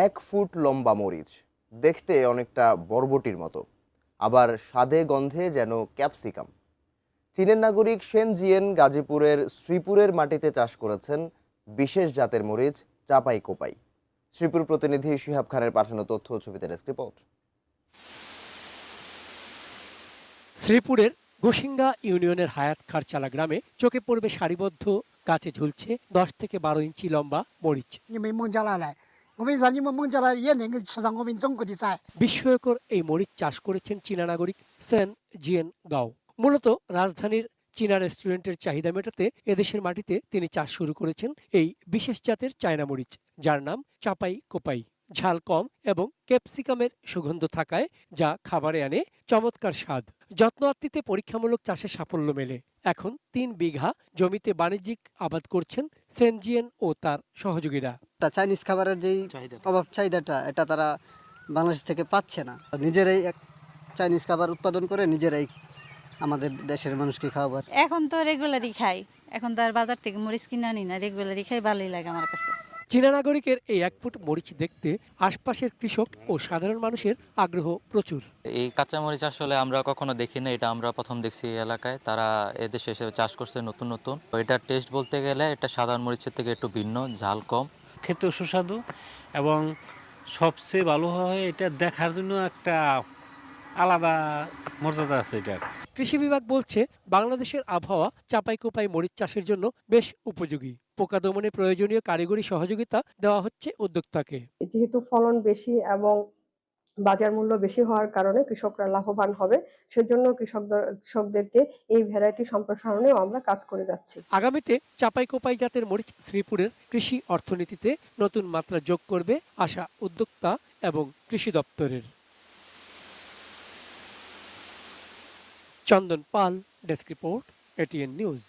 1 foot লম্বা মরিচ, দেখতে অনেকটা বরবটির মতো, আবার স্বাদে গন্ধে যেন ক্যাপসিকাম। চীনের নাগরিক শেন জিয়েন গাজীপুরের শ্রীপুরের মাটিতে চাষ করেছেন বিশেষ জাতের মরিচ চাপাই কোপাই। শ্রীপুর প্রতিনিধি শিহাব খানের পাঠানো তথ্য ও ছবিতে ডেস্ক রিপোর্ট। শ্রীপুরের গোসিঙ্গা ইউনিয়নের হায়াত খারচালা গ্রামে চোখে পড়বে সারিবদ্ধ গাছে ঝুলছে 10 থেকে 12 ইঞ্চি লম্বা মরিচ। 你没孟加拉来，我跟你说，你们孟加拉也能够吃上我们中国的菜。 বিস্ময়কর এই মরিচ চাষ করেছেন চীনা নাগরিক সেন জিয়েন গাও। মূলত রাজধানীর চীনা রেস্টুরেন্টের চাহিদা মেটাতে এদেশের মাটিতে তিনি চাষ শুরু করেছেন এই বিশেষ জাতের চায়না মরিচ, যার নাম চাপাই কোপাই। ঝাল কম এবং ক্যাপসিকামের সুগন্ধ থাকায় যা খাবারে আনে চমৎকার স্বাদ। যত্ন আত্মিতে পরীক্ষামূলক চাষে সাফল্য মেলে। এখন 3 বিঘা জমিতে বাণিজ্যিক আবাদ করছেন সেনজিয়েন ও তার সহযোগীরা। চাইনিজ খাবারের যেই অভাব চাহিদাটা এটা তারা বাংলাদেশ থেকে পাচ্ছে না, নিজেরাই চাইনিজ খাবার উৎপাদন করে নিজেরাই আমাদের দেশের মানুষকে খাওয়াবার। এখন তো রেগুলারই খাই, এখন তো আর বাজার থেকে মরিচ কিনে আনি না, রেগুলারই খাই, ভালোই লাগে আমার কাছে। চীনা নাগরিকের এই 1 ফুট মরিচ দেখতে আশপাশের কৃষক ও সাধারণ মানুষের আগ্রহ প্রচুর। এই কাঁচামরিচ আসলে আমরা কখনো দেখি না, এটা আমরা প্রথম দেখছি এই এলাকায়। তারা এদেশে এসে চাষ করছে নতুন নতুন। এটার টেস্ট বলতে গেলে এটা সাধারণ মরিচের থেকে একটু ভিন্ন, ঝাল কম, খেতেও সুস্বাদু এবং সবচেয়ে ভালো হয় এটা দেখার জন্য একটা আলাদা মর্যাদা আছে এটার। কৃষি বিভাগ বলছে বাংলাদেশের আবহাওয়া চাপাই কোপাই মরিচ চাষের জন্য বেশ উপযোগী। পোকা দমনে প্রয়োজনীয় কারিগরি সহযোগিতা দেওয়া হচ্ছে উদ্যোক্তাকে। যেহেতু ফলন বেশি এবং বাজার মূল্য বেশি হওয়ার কারণে কৃষকরা লাভবান হবে, সেজন্য কৃষকদেরকে এই ভ্যারাইটি সম্প্রসারণেও আমরা কাজ করে যাচ্ছি। আগামীতে চাপাই কোপাই জাতের মরিচ শ্রীপুরের কৃষি অর্থনীতিতে নতুন মাত্রা যোগ করবে আশা উদ্যোক্তা এবং কৃষি দপ্তরের। চন্দন পাল, ডেস্ক রিপোর্ট, এটিএন নিউজ।